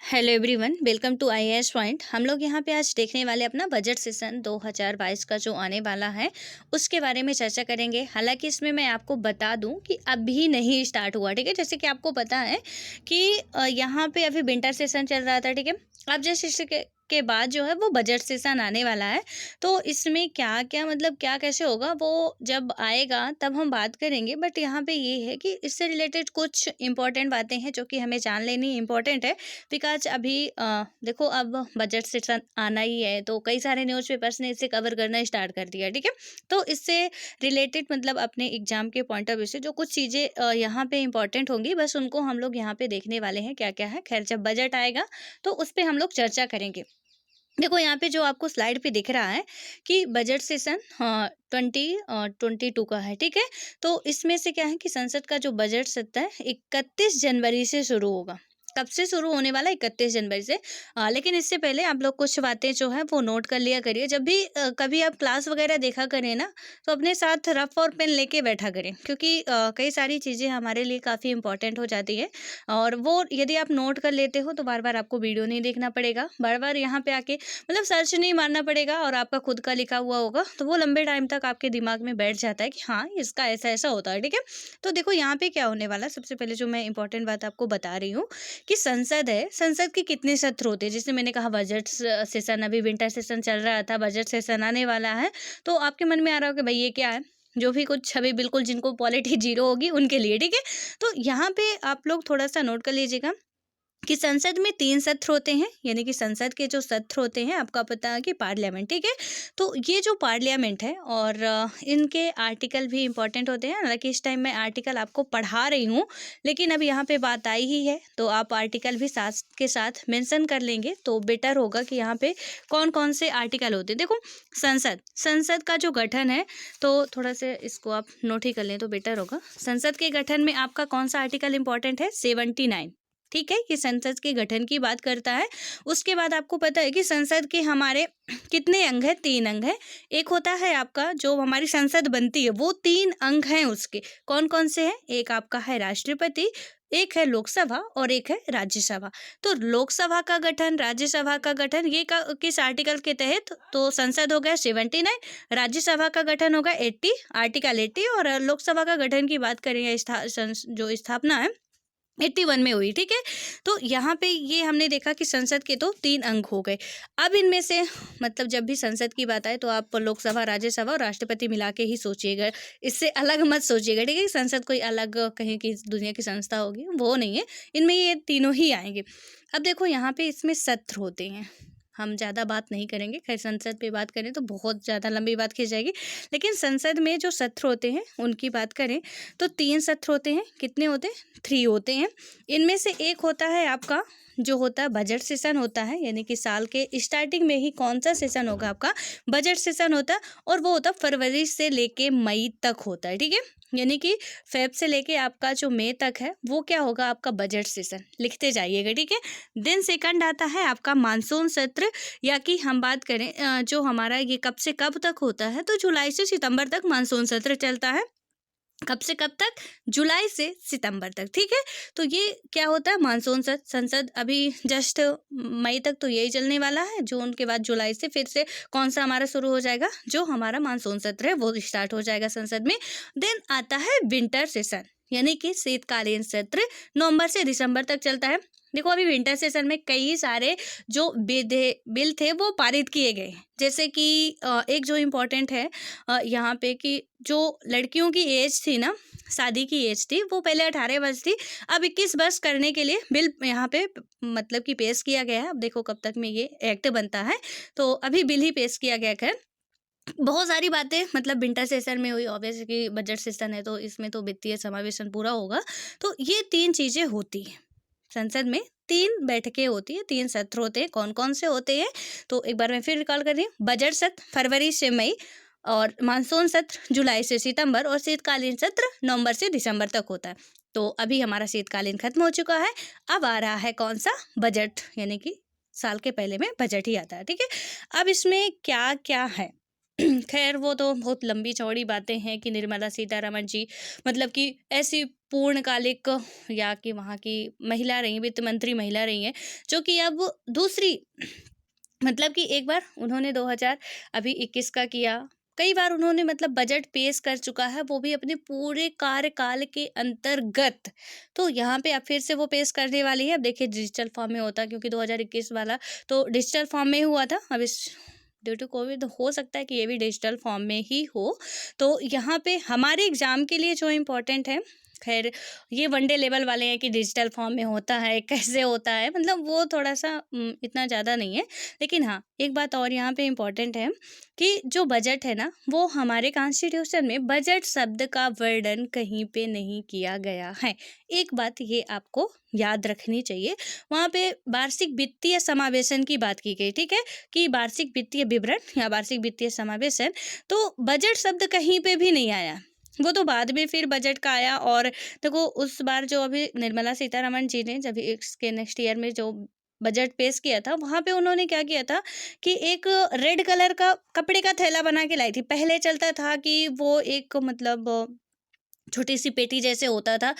Hello everyone, welcome to IAS point. हम लोग यहाँ पे आज देखने वाले अपना बजट सेशन 2022 का जो आने वाला है उसके बारे में चर्चा करेंगे। हालांकि इसमें मैं आपको बता दूं कि अभी नहीं स्टार्ट हुआ, ठीक है। जैसे कि आपको पता है कि यहाँ पे अभी विंटर सेशन चल रहा था, ठीक है। अब जैसे इसके बाद जो है वो बजट सेशन आने वाला है। तो इसमें क्या क्या मतलब क्या कैसे होगा वो जब आएगा तब हम बात करेंगे। बट यहाँ पे ये है कि इससे रिलेटेड कुछ इंपॉर्टेंट बातें हैं जो कि हमें जान लेनी इंपॉर्टेंट है। बिकॉज अभी देखो, अब बजट सेशन आना ही है तो कई सारे न्यूज़पेपर्स ने इसे कवर करना स्टार्ट कर दिया, ठीक है। तो इससे रिलेटेड मतलब अपने एग्जाम के पॉइंट ऑफ व्यू से जो कुछ चीज़ें यहाँ पे इंपॉर्टेंट होंगी, बस उनको हम लोग यहाँ पे देखने वाले हैं क्या क्या है। खैर, जब बजट आएगा तो उस पर हम लोग चर्चा करेंगे। देखो यहाँ पे जो आपको स्लाइड पे दिख रहा है कि बजट सेशन 2022 का है, ठीक है। तो इसमें से क्या है कि संसद का जो बजट सत्र है 31 जनवरी से शुरू होगा। कब से शुरू होने वाला है? 31 जनवरी से। लेकिन इससे पहले आप लोग कुछ बातें जो है वो नोट कर लिया करिए। जब भी कभी आप क्लास वगैरह देखा करें ना, तो अपने साथ रफ और पेन लेके बैठा करें, क्योंकि कई सारी चीज़ें हमारे लिए काफ़ी इंपॉर्टेंट हो जाती है। और वो यदि आप नोट कर लेते हो तो बार बार आपको वीडियो नहीं देखना पड़ेगा, बार बार यहाँ पे आके मतलब सर्च नहीं मारना पड़ेगा, और आपका खुद का लिखा हुआ होगा तो वो लंबे टाइम तक आपके दिमाग में बैठ जाता है कि हाँ, इसका ऐसा ऐसा होता है, ठीक है। तो देखो यहाँ पे क्या होने वाला है। सबसे पहले जो मैं इंपॉर्टेंट बात आपको बता रही हूँ कि संसद है, संसद के कितने सत्र होते हैं। जैसे मैंने कहा बजट सेशन, अभी विंटर सेशन चल रहा था, बजट सेशन आने वाला है। तो आपके मन में आ रहा हो कि भाई ये क्या है, जो भी कुछ अभी बिल्कुल जिनको पॉलिटी जीरो होगी उनके लिए, ठीक है। तो यहाँ पे आप लोग थोड़ा सा नोट कर लीजिएगा कि संसद में 3 सत्र होते हैं, यानी कि संसद के जो सत्र होते हैं, आपका पता है कि पार्लियामेंट, ठीक है। तो ये जो पार्लियामेंट है और इनके आर्टिकल भी इंपॉर्टेंट होते हैं। हालांकि इस टाइम मैं आर्टिकल आपको पढ़ा रही हूँ, लेकिन अब यहाँ पे बात आई ही है तो आप आर्टिकल भी साथ के साथ मेंशन कर लेंगे तो बेटर होगा कि यहाँ पे कौन कौन से आर्टिकल होते हैं। देखो, संसद संसद का जो गठन है, तो थोड़ा सा इसको आप नोट ही कर लें तो बेटर होगा। संसद के गठन में आपका कौन सा आर्टिकल इंपॉर्टेंट है? 79, ठीक है। ये संसद के गठन की बात करता है। उसके बाद आपको पता है कि संसद के हमारे कितने अंग हैं? 3 अंग हैं। एक होता है आपका जो हमारी संसद बनती है, वो 3 अंग हैं उसके। कौन कौन से हैं? एक आपका है राष्ट्रपति, एक है लोकसभा और एक है राज्यसभा। तो लोकसभा का गठन, राज्यसभा का गठन, ये किस आर्टिकल के तहत? तो संसद हो गया 79, राज्यसभा का गठन होगा 80, आर्टिकल 80, और लोकसभा का गठन की बात करें या जो स्थापना है 81 में हुई, ठीक है। तो यहाँ पे ये हमने देखा कि संसद के तो 3 अंग हो गए। अब इनमें से मतलब जब भी संसद की बात आए तो आप लोकसभा, राज्यसभा और राष्ट्रपति मिला के ही सोचिएगा, इससे अलग मत सोचिएगा, ठीक है। संसद कोई अलग कहीं की दुनिया की संस्था होगी, वो नहीं है। इनमें ये तीनों ही आएंगे। अब देखो यहाँ पे इसमें सत्र होते हैं, हम ज़्यादा बात नहीं करेंगे। खैर, संसद पे बात करें तो बहुत ज़्यादा लंबी बात खिंच जाएगी, लेकिन संसद में जो सत्र होते हैं उनकी बात करें तो 3 सत्र होते हैं। कितने होते हैं? 3 होते हैं। इनमें से एक होता है आपका जो होता है बजट सेशन होता है, यानी कि साल के स्टार्टिंग में ही कौन सा सेशन होगा? आपका बजट सेशन होता है, और वो होता है फरवरी से लेके मई तक होता है, ठीक है। यानी कि फेब से लेके आपका जो मई तक है वो क्या होगा? आपका बजट सेशन। लिखते जाइएगा, ठीक है। देन सेकंड आता है आपका मानसून सत्र, या कि हम बात करें जो हमारा ये कब से कब तक होता है, तो जुलाई से सितंबर तक मानसून सत्र चलता है। कब से कब तक? जुलाई से सितंबर तक, ठीक है। तो ये क्या होता है? मानसून सत्र। संसद अभी जस्ट मई तक तो यही चलने वाला है। जून के बाद जुलाई से फिर से कौन सा हमारा शुरू हो जाएगा? जो हमारा मानसून सत्र है वो स्टार्ट हो जाएगा संसद में। देन आता है विंटर सेशन, यानी कि शीतकालीन सत्र, नवंबर से दिसंबर तक चलता है। देखो, अभी विंटर सेशन में कई सारे जो बिल थे वो पारित किए गए, जैसे कि एक जो इम्पोर्टेंट है यहाँ पे कि जो लड़कियों की एज थी ना, शादी की एज थी, वो पहले 18 वर्ष थी, अब 21 वर्ष करने के लिए बिल यहाँ पे मतलब कि पेश किया गया है। अब देखो कब तक में ये एक्ट बनता है, तो अभी बिल ही पेश किया गया। खैर, बहुत सारी बातें मतलब विंटर सेशन में हुई। ऑब्वियस कि बजट सेशन है तो इसमें तो वित्तीय समावेशन पूरा होगा। तो ये 3 चीज़ें होती हैं संसद में। 3 बैठकें होती है, 3 सत्र होते हैं। कौन कौन से होते हैं? तो एक बार मैं फिर रिकॉल कर रही हूँ। बजट सत्र फरवरी से मई, और मानसून सत्र जुलाई से सितंबर, और शीतकालीन सत्र नवंबर से दिसंबर तक होता है। तो अभी हमारा शीतकालीन खत्म हो चुका है। अब आ रहा है कौन सा? बजट, यानी कि साल के पहले में बजट ही आता है, ठीक है। अब इसमें क्या क्या है? खैर वो तो बहुत लंबी चौड़ी बातें हैं कि निर्मला सीतारमण जी मतलब कि ऐसी पूर्णकालिक या कि वहाँ की महिला रही, वित्त मंत्री महिला रही हैं, जो कि अब दूसरी मतलब कि एक बार उन्होंने 2000 अभी 21 का किया, कई बार उन्होंने मतलब बजट पेश कर चुका है, वो भी अपने पूरे कार्यकाल के अंतर्गत। तो यहाँ पे अब फिर से वो पेश करने वाली है। अब देखिए डिजिटल फॉर्म में होता, क्योंकि 2021 वाला तो डिजिटल फॉर्म में ही हुआ था। अब इस ड्यू टू कोविड हो सकता है कि ये भी डिजिटल फॉर्म में ही हो। तो यहाँ पे हमारे एग्ज़ाम के लिए जो इम्पोर्टेंट है, खैर ये वनडे लेवल वाले हैं कि डिजिटल फॉर्म में होता है, कैसे होता है, मतलब वो थोड़ा-सा इतना ज़्यादा नहीं है। लेकिन हाँ, एक बात और यहाँ पे इम्पोर्टेंट है कि जो बजट है ना, वो हमारे कॉन्स्टिट्यूशन में बजट शब्द का वर्णन कहीं पे नहीं किया गया है। एक बात ये आपको याद रखनी चाहिए। वहाँ पे वार्षिक वित्तीय समावेशन की बात की गई, ठीक है? कि वार्षिक वित्तीय विवरण या वार्षिक वित्तीय समावेशन, तो बजट शब्द कहीं पे भी नहीं आया। वो तो बाद में फिर बजट का आया। और देखो उस बार जो अभी निर्मला सीतारमण जी ने जब इसके नेक्स्ट ईयर में जो बजट पेश किया था, वहाँ पे उन्होंने क्या किया था कि एक रेड कलर का कपड़े का थैला बना के लाई थी। पहले चलता था कि वो एक मतलब छोटी सी पेटी जैसे होता था।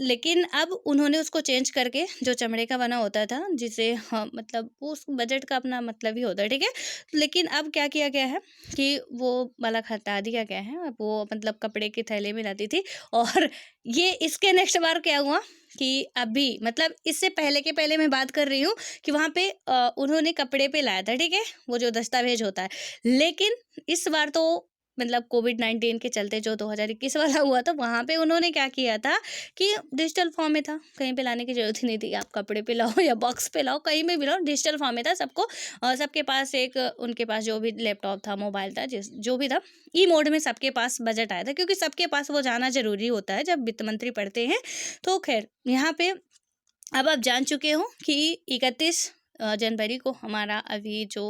लेकिन अब उन्होंने उसको चेंज करके जो चमड़े का बना होता था, जिसे हाँ मतलब उस बजट का अपना मतलब ही होता है, ठीक है। लेकिन अब क्या किया गया है कि वो वाला हटा दिया गया है। अब वो मतलब कपड़े के थैले में लाती थी। और ये इसके नेक्स्ट बार क्या हुआ कि अभी मतलब इससे पहले के पहले मैं बात कर रही हूँ कि वहाँ पे उन्होंने कपड़े पे लाया था, ठीक है, वो जो दस्तावेज होता है। लेकिन इस बार तो मतलब कोविड-19 के चलते जो 2021 वाला हुआ था, वहाँ पे उन्होंने क्या किया था कि डिजिटल फॉर्म में था, कहीं पे लाने की ज़रूरत ही नहीं थी। आप कपड़े पे लाओ या बॉक्स पे लाओ, कहीं में भी लाओ, डिजिटल फॉर्म में था। सबको सबके पास एक उनके पास जो भी लैपटॉप था, मोबाइल था, जिस जो भी था, ई मोड में सबके पास बजट आया था, क्योंकि सबके पास वो जाना ज़रूरी होता है जब वित्त मंत्री पढ़ते हैं। तो ख़ैर यहाँ पे अब आप जान चुके हो कि 31 जनवरी को हमारा अभी जो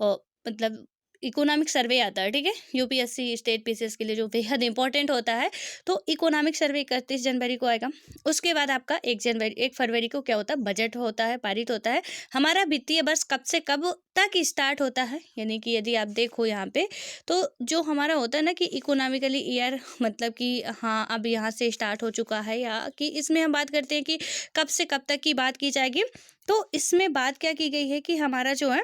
मतलब इकोनॉमिक सर्वे आता है, ठीक है, यूपीएससी स्टेट पीसीएस के लिए जो बेहद इंपॉर्टेंट होता है। तो इकोनॉमिक सर्वे 31 जनवरी को आएगा। उसके बाद आपका 1 फरवरी को क्या होता है, बजट होता है, पारित होता है। हमारा वित्तीय वर्ष कब से कब तक स्टार्ट होता है, यानी कि यदि आप देखो यहाँ पे, तो जो हमारा होता है ना कि इकोनॉमिकली ईयर मतलब कि हाँ अब यहाँ से स्टार्ट हो चुका है, या कि इसमें हम बात करते हैं कि कब से कब तक की बात की जाएगी। तो इसमें बात क्या की गई है कि हमारा जो है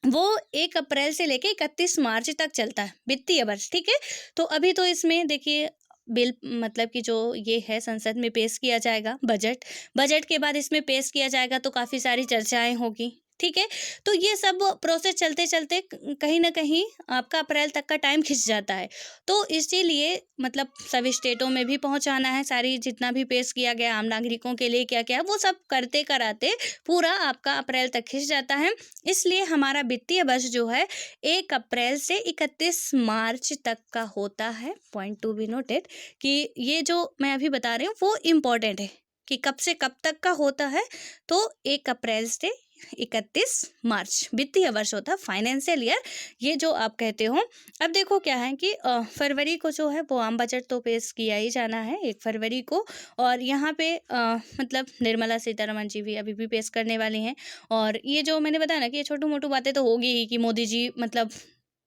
वो 1 अप्रैल से लेके 31 मार्च तक चलता है वित्तीय वर्ष, ठीक है। तो अभी तो इसमें देखिए बिल मतलब कि जो ये है संसद में पेश किया जाएगा बजट। बजट के बाद इसमें पेश किया जाएगा तो काफ़ी सारी चर्चाएं होगी, ठीक है। तो ये सब प्रोसेस चलते चलते कहीं ना कहीं आपका अप्रैल तक का टाइम खिंच जाता है। तो इसीलिए मतलब सभी स्टेटों में भी पहुंचाना है, सारी जितना भी पेश किया गया आम नागरिकों के लिए क्या क्या, वो सब करते कराते पूरा आपका अप्रैल तक खिंच जाता है। इसलिए हमारा वित्तीय वर्ष जो है 1 अप्रैल से 31 मार्च तक का होता है। पॉइंट टू बी नोटेड कि ये जो मैं अभी बता रही हूँ वो इम्पोर्टेंट है कि कब से कब तक का होता है। तो 1 अप्रैल से 31 मार्च वित्तीय वर्ष होता है, फाइनेंशियल ईयर, ये जो आप कहते हो। अब देखो क्या है कि फरवरी को जो है वो आम बजट तो पेश किया ही जाना है 1 फरवरी को। और यहाँ पे मतलब निर्मला सीतारमण जी भी अभी भी पेश करने वाली हैं। और ये जो मैंने बताया ना कि ये छोटू मोटू बातें तो होगी ही कि मोदी जी मतलब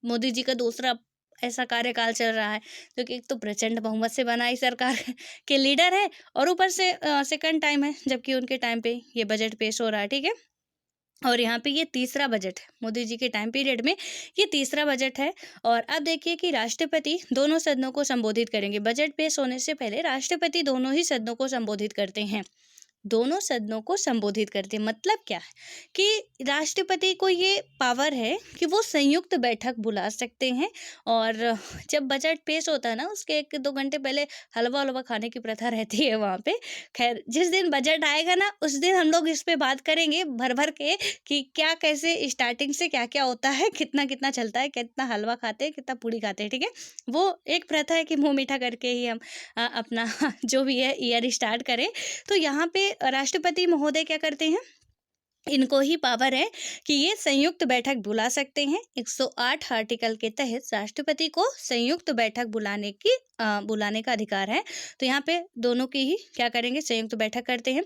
मोदी जी का दूसरा ऐसा कार्यकाल चल रहा है, जो कि एक तो प्रचंड बहुमत से बनाई सरकार के लीडर है, और ऊपर से सेकंड टाइम है जबकि उनके टाइम पे ये बजट पेश हो रहा है, ठीक है। और यहाँ पे ये तीसरा बजट है मोदी जी के टाइम पीरियड में, ये तीसरा बजट है। और अब देखिए कि राष्ट्रपति दोनों सदनों को संबोधित करेंगे। बजट पेश होने से पहले राष्ट्रपति दोनों ही सदनों को संबोधित करते हैं, दोनों सदनों को संबोधित करते हैं। मतलब क्या है कि राष्ट्रपति को ये पावर है कि वो संयुक्त बैठक बुला सकते हैं। और जब बजट पेश होता है ना उसके 1-2 घंटे पहले हलवा हलवा खाने की प्रथा रहती है वहाँ पे। खैर जिस दिन बजट आएगा ना उस दिन हम लोग इस पे बात करेंगे भर भर के कि क्या कैसे स्टार्टिंग से क्या क्या होता है, कितना कितना चलता है, कितना हलवा खाते हैं, कितना पूड़ी खाते हैं, ठीक है। वो एक प्रथा है कि मुंह मीठा करके ही हम अपना जो भी है ईयर स्टार्ट करें। तो यहाँ पे राष्ट्रपति महोदय क्या करते हैं इनको ही पावर है कि ये संयुक्त बैठक बुला सकते हैं। 108 आर्टिकल के तहत राष्ट्रपति को संयुक्त बैठक बुलाने का अधिकार है। तो यहाँ पे दोनों की ही क्या करेंगे, संयुक्त बैठक करते हैं।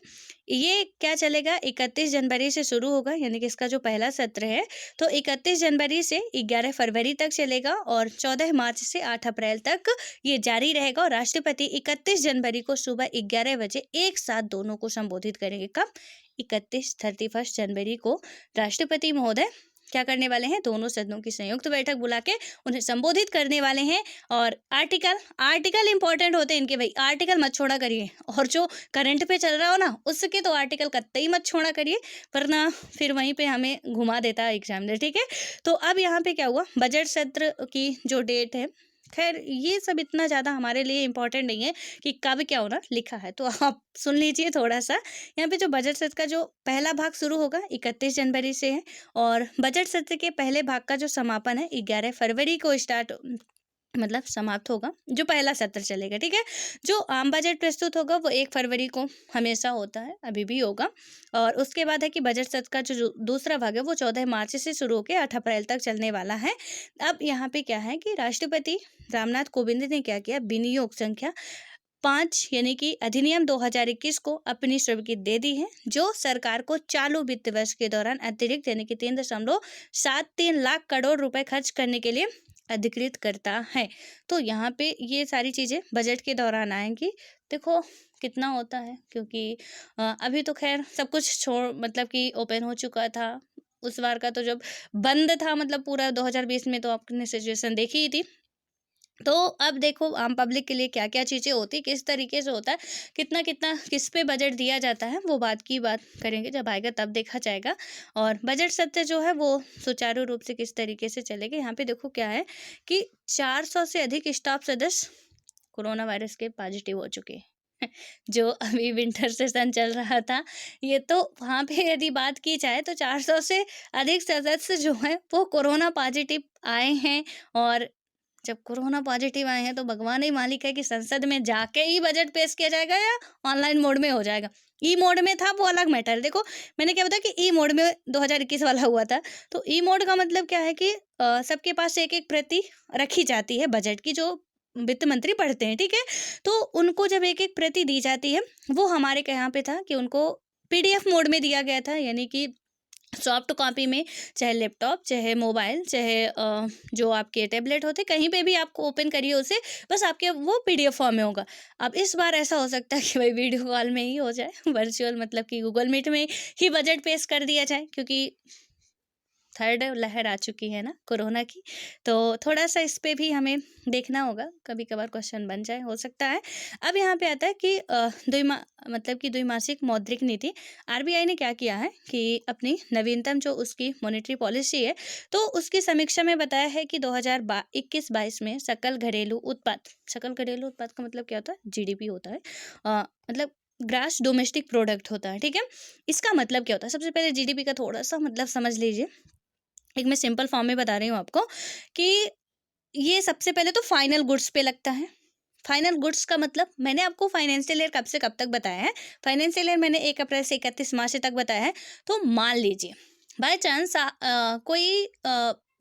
ये क्या चलेगा, 31 जनवरी से शुरू होगा, यानी कि इसका जो पहला सत्र है तो 31 जनवरी से 11 फरवरी तक चलेगा और 14 मार्च से 8 अप्रैल तक ये जारी रहेगा। और राष्ट्रपति 31 जनवरी को सुबह 11 बजे एक साथ दोनों को संबोधित करेंगे। कब? 31 जनवरी को राष्ट्रपति महोदय क्या करने वाले हैं, दोनों सदनों की संयुक्त बैठक बुला के उन्हें संबोधित करने वाले हैं। और आर्टिकल इंपॉर्टेंट होते हैं इनके भाई, आर्टिकल मत छोड़ा करिए। और जो करंट पे चल रहा हो ना उसके तो आर्टिकल कतई मत छोड़ा करिए, वरना फिर वहीं पे हमें घुमा देता है एग्जामिनर। ठीक है, तो अब यहाँ पे क्या हुआ, बजट सत्र की जो डेट है, खैर ये सब इतना ज़्यादा हमारे लिए इम्पोर्टेंट नहीं है कि कब क्या होना लिखा है, तो आप सुन लीजिए थोड़ा सा। यहाँ पे जो बजट सत्र का जो पहला भाग शुरू होगा 31 जनवरी से है और बजट सत्र के पहले भाग का जो समापन है 11 फरवरी को समाप्त होगा, जो पहला सत्र चलेगा। ठीक है, जो आम बजट प्रस्तुत होगा वो 1 फरवरी को हमेशा होता है, अभी भी होगा। और उसके बाद है कि बजट सत्र का जो दूसरा भाग है वो 14 मार्च से शुरू होकर 8 अप्रैल तक चलने वाला है। अब यहाँ पे क्या है कि राष्ट्रपति रामनाथ कोविंद ने क्या किया, विनियोग संख्या 5 यानी कि अधिनियम 2021 को अपनी स्वीकृति दे दी है, जो सरकार को चालू वित्त वर्ष के दौरान अतिरिक्त यानी कि 3.73 लाख करोड़ रुपए खर्च करने के लिए अधिकृत करता है। तो यहाँ पे ये सारी चीज़ें बजट के दौरान आएंगी। देखो कितना होता है, क्योंकि अभी तो खैर सब कुछ मतलब कि ओपन हो चुका था। उस बार का तो जब बंद था, मतलब पूरा 2020 में, तो आपने सिचुएशन देखी ही थी। तो अब देखो आम पब्लिक के लिए क्या क्या चीज़ें होती, किस तरीके से होता है, कितना कितना किस पे बजट दिया जाता है, वो बात करेंगे जब आएगा तब देखा जाएगा। और बजट सत्र जो है वो सुचारू रूप से किस तरीके से चलेगा, यहाँ पे देखो क्या है कि 400 से अधिक स्टाफ सदस्य कोरोना वायरस के पॉजिटिव हो चुके हैं। जो अभी विंटर सेशन चल रहा था, ये तो वहाँ पे यदि बात की जाए तो 400 से अधिक सदस्य जो है वो कोरोना पॉजिटिव आए हैं। और जब कोरोना पॉजिटिव आए हैं तो भगवान ही मालिक है कि संसद में जाके ही बजट पेश किया जाएगा या ऑनलाइन मोड में हो जाएगा। ई मोड में था वो अलग मैटर। देखो मैंने क्या बताया कि ई मोड में 2021 वाला हुआ था। तो ई मोड का मतलब क्या है कि सबके पास एक एक प्रति रखी जाती है बजट की, जो वित्त मंत्री पढ़ते हैं। ठीक है, तो उनको जब एक एक प्रति दी जाती है, वो हमारे यहाँ पे था कि उनको PDF मोड में दिया गया था, यानी कि सॉफ्ट कॉपी में, चाहे लैपटॉप, चाहे मोबाइल, चाहे जो आपके टैबलेट होते, कहीं पे भी आपको ओपन करिए उसे, बस आपके वो PDF फॉर्म में होगा। अब इस बार ऐसा हो सकता है कि भाई वीडियो कॉल में ही हो जाए, वर्चुअल मतलब कि गूगल मीट में ही बजट पेश कर दिया जाए, क्योंकि थर्ड लहर आ चुकी है ना कोरोना की। तो थोड़ा सा इस पे भी हमें देखना होगा, कभी कभार क्वेश्चन बन जाए, हो सकता है। अब यहाँ पे आता है कि द्विमासिक मौद्रिक नीति, RBI ने क्या किया है कि अपनी नवीनतम जो उसकी मॉनेटरी पॉलिसी है, तो उसकी समीक्षा में बताया है कि 2021-22 में सकल घरेलू उत्पाद का मतलब क्या होता है, GDP होता है, मतलब ग्रास डोमेस्टिक प्रोडक्ट होता है। ठीक है, इसका मतलब क्या होता है, सबसे पहले GDP का थोड़ा सा मतलब समझ लीजिए। एक मैं सिंपल फॉर्म में बता रही हूँ आपको कि ये सबसे पहले तो फाइनल गुड्स पे लगता है। फाइनल गुड्स का मतलब मैंने आपको फाइनेंशियल ईयर कब से कब तक बताया है, फाइनेंशियल ईयर मैंने 1 अप्रैल से 31 मार्च तक बताया है। तो मान लीजिए बाय चांस कोई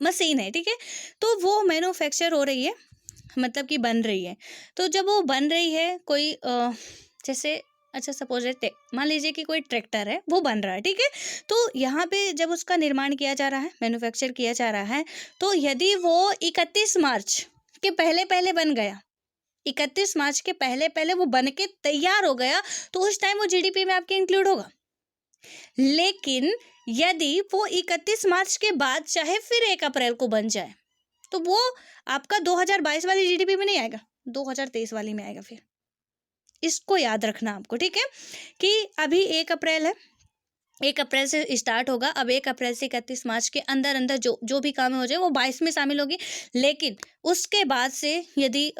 मशीन है, ठीक है, तो वो मैन्युफैक्चर हो रही है, मतलब कि बन रही है। तो जब वो बन रही है कोई जैसे अच्छा सपोज मान लीजिए कि कोई ट्रैक्टर है, वो बन रहा है। ठीक है, तो यहाँ पे जब उसका निर्माण किया जा रहा है, मैन्युफैक्चर किया जा रहा है, तो यदि वो 31 मार्च के पहले पहले बन गया, 31 मार्च के पहले पहले वो बन के तैयार हो गया, तो उस टाइम वो GDP में आपके इंक्लूड होगा। लेकिन यदि वो 31 मार्च के बाद चाहे फिर 1 अप्रैल को बन जाए, तो वो आपका 2022 वाली GDP में नहीं आएगा, 2023 वाली में आएगा। फिर इसको याद रखना आपको। ठीक है, कि अभी 1 अप्रैल है, 1 अप्रैल से स्टार्ट होगा। अब 1 अप्रैल से 31 मार्च के अंदर अंदर जो भी काम हो जाए वो 22 में शामिल होगी। लेकिन उसके बाद से यदि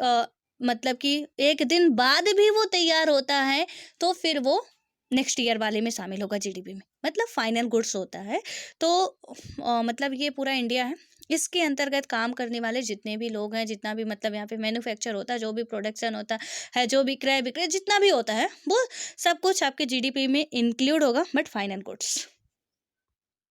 मतलब कि 1 दिन बाद भी वो तैयार होता है, तो फिर वो नेक्स्ट ईयर वाले में शामिल होगा GDP में, मतलब फाइनल गुड्स होता है। तो मतलब ये पूरा इंडिया है, इसके अंतर्गत काम करने वाले जितने भी लोग हैं, जितना भी मतलब यहाँ पे मैन्युफैक्चर होता है, जो भी प्रोडक्शन होता है, जो भी क्रय विक्रय जितना भी होता है, वो सब कुछ आपके GDP में इंक्लूड होगा, बट फाइनल गुड्स।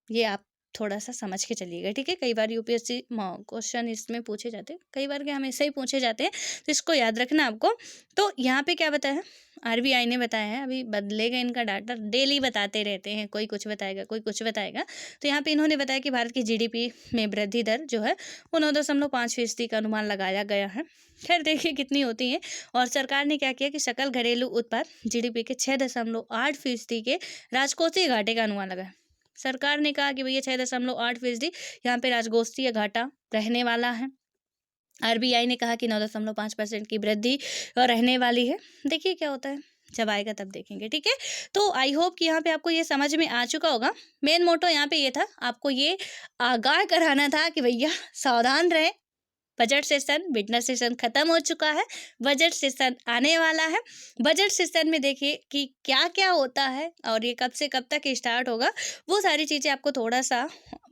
ये आप थोड़ा-सा समझ के चलिएगा, ठीक है? कई बार यूपीएससी क्वेश्चन इसमें पूछे जाते हैं, कई बार क्या हमेशा ही पूछे जाते हैं, तो इसको याद रखना आपको। तो यहाँ पे क्या बताया है, आरबीआई ने बताया है, अभी बदलेगा इनका डाटा, डेली बताते रहते हैं, कोई कुछ बताएगा, कोई कुछ बताएगा। तो यहाँ पे इन्होंने बताया कि भारत की जीडीपी में वृद्धि दर जो है वो 9.5% का अनुमान लगाया गया है। खैर देखिए कितनी होती है। और सरकार ने क्या किया कि सकल घरेलू उत्पाद जीडीपी के 6.8% के राजकोषीय घाटे का अनुमान लगाया। सरकार ने कहा कि भैया 6.8% यहाँ पे राजकोषीय घाटा रहने वाला है। आरबीआई ने कहा कि 9.5% की वृद्धि रहने वाली है। देखिए क्या होता है, जब आएगा तब देखेंगे, ठीक है? तो आई होप कि यहाँ पे आपको ये समझ में आ चुका होगा। मेन मोटो यहाँ पे ये था, आपको ये आगाह कराना था कि भैया सावधान रहें। बजट सेशन, बिजनेस सेशन खत्म हो चुका है, बजट सेशन आने वाला है। बजट सेशन में देखिए कि क्या क्या होता है और ये कब से कब तक स्टार्ट होगा, वो सारी चीज़ें आपको थोड़ा सा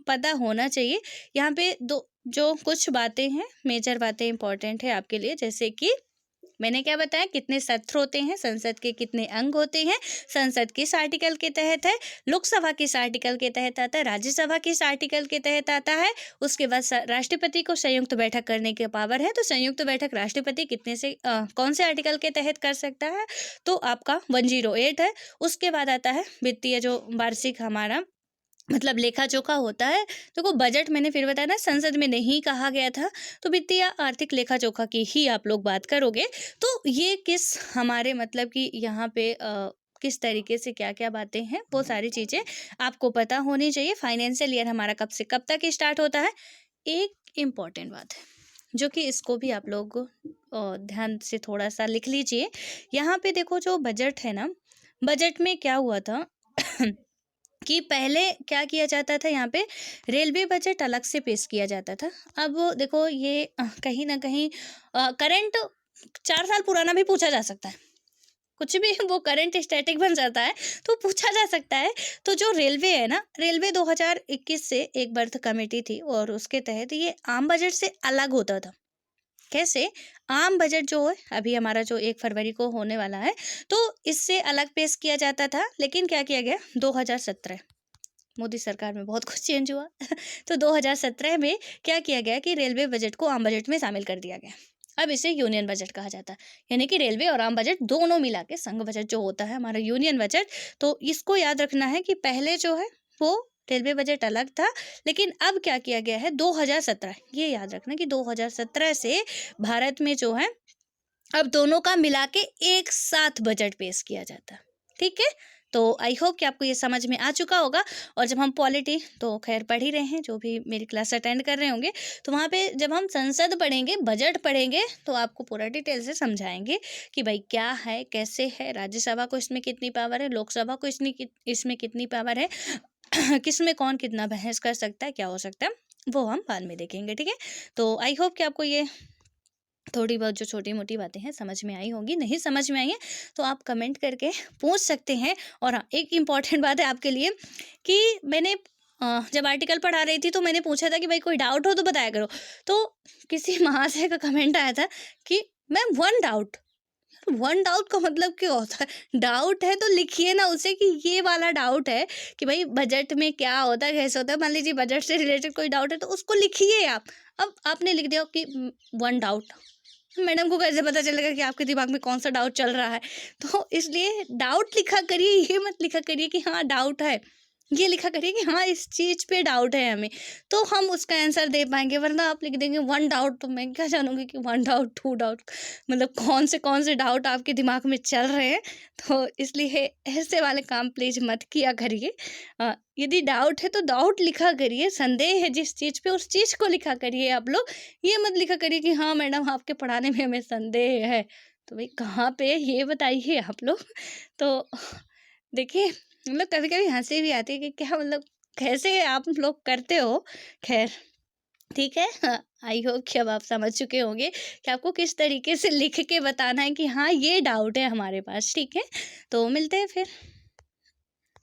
पता होना चाहिए। यहाँ पे दो जो कुछ बातें हैं, मेजर बातें इंपॉर्टेंट है आपके लिए, जैसे कि मैंने क्या बताया, कितने सत्र होते हैं, संसद के कितने अंग होते हैं, संसद किस आर्टिकल के तहत है, लोकसभा किस आर्टिकल के तहत आता है, राज्यसभा किस आर्टिकल के तहत आता है। उसके बाद राष्ट्रपति को संयुक्त बैठक करने की पावर है, तो संयुक्त बैठक राष्ट्रपति कितने से कौन से आर्टिकल के तहत कर सकता है, तो आपका 108 है। उसके बाद आता है वित्तीय जो वार्षिक हमारा मतलब लेखा जोखा होता है। देखो बजट मैंने फिर बताया ना, संसद में नहीं कहा गया था, तो वित्तीय आर्थिक लेखा जोखा की ही आप लोग बात करोगे। तो ये किस हमारे मतलब कि यहाँ पे किस तरीके से क्या क्या बातें हैं, वो सारी चीज़ें आपको पता होनी चाहिए। फाइनेंशियल ईयर हमारा कब से कब तक स्टार्ट होता है। एक इम्पॉर्टेंट बात है जो कि इसको भी आप लोग ध्यान से थोड़ा सा लिख लीजिए। यहाँ पे देखो जो बजट है ना, बजट में क्या हुआ था कि पहले क्या किया जाता था, यहाँ पे रेलवे बजट अलग से पेश किया जाता था। अब देखो ये कहीं ना कहीं करंट 4 साल पुराना भी पूछा जा सकता है, कुछ भी वो करंट स्टैटिक बन जाता है तो पूछा जा सकता है। तो जो रेलवे है ना, रेलवे 2021 से एक बर्थ कमेटी थी और उसके तहत ये आम बजट से अलग होता था। कैसे? आम बजट जो है अभी हमारा जो 1 फरवरी को होने वाला है, तो इससे अलग पेश किया जाता था। लेकिन क्या किया गया, 2017 मोदी सरकार में बहुत कुछ चेंज हुआ तो 2017 में क्या किया गया कि रेलवे बजट को आम बजट में शामिल कर दिया गया। अब इसे यूनियन बजट कहा जाता है, यानी कि रेलवे और आम बजट दोनों मिला के संघ बजट जो होता है हमारा यूनियन बजट। तो इसको याद रखना है कि पहले जो है वो रेलवे बजट अलग था, लेकिन अब क्या किया गया है 2017, ये याद रखना कि 2017 से भारत में जो है अब दोनों का मिला के एक साथ बजट पेश किया जाता है, ठीक है? तो आई होप कि आपको ये समझ में आ चुका होगा। और जब हम पॉलिटी तो खैर पढ़ ही रहे हैं, जो भी मेरी क्लास अटेंड कर रहे होंगे, तो वहाँ पे जब हम संसद पढ़ेंगे, बजट पढ़ेंगे, तो आपको पूरा डिटेल से समझाएंगे कि भाई क्या है, कैसे है, राज्यसभा को इसमें कितनी पावर है, लोकसभा को इसमें कितनी पावर है, किस में कौन कितना बहस कर सकता है, क्या हो सकता है, वो हम बाद में देखेंगे, ठीक है? तो आई होप कि आपको ये थोड़ी बहुत जो छोटी मोटी बातें हैं समझ में आई होंगी। नहीं समझ में आई है तो आप कमेंट करके पूछ सकते हैं। और हाँ, एक इम्पॉर्टेंट बात है आपके लिए कि मैंने जब आर्टिकल पढ़ा रही थी तो मैंने पूछा था कि भाई कोई डाउट हो तो बताया करो। तो किसी महाशय का कमेंट आया था कि ma'am one doubt, one doubt का मतलब क्या होता है? डाउट है तो लिखिए ना उसे कि ये वाला डाउट है कि भाई बजट में क्या होता है, कैसे होता है। मान लीजिए बजट से रिलेटेड कोई डाउट है तो उसको लिखिए आप। अब आपने लिख दिया कि वन डाउट, मैडम को कैसे पता चलेगा कि आपके दिमाग में कौन सा डाउट चल रहा है? तो इसलिए डाउट लिखा करिए, ये मत लिखा करिए कि हाँ डाउट है, ये लिखा करिए कि हाँ इस चीज़ पे डाउट है हमें, तो हम उसका आंसर दे पाएंगे। वरना आप लिख देंगे वन डाउट, तो मैं क्या जानूंगी कि वन डाउट, टू डाउट, मतलब कौन से डाउट आपके दिमाग में चल रहे हैं। तो इसलिए ऐसे वाले काम प्लीज मत किया करिए। यदि डाउट है तो डाउट लिखा करिए, संदेह है जिस चीज़ पे उस चीज़ को लिखा करिए आप लोग। ये मत लिखा करिए कि हाँ मैडम आपके पढ़ाने में हमें संदेह है। तो भाई कहाँ पे, ये बताइए आप लोग। तो देखिए मतलब कभी कभी हंसी भी आती है कि क्या मतलब कैसे आप लोग करते हो। खैर ठीक है, आई होप कि अब आप समझ चुके होंगे कि आपको किस तरीके से लिख के बताना है कि हाँ ये डाउट है हमारे पास, ठीक है? तो मिलते हैं फिर।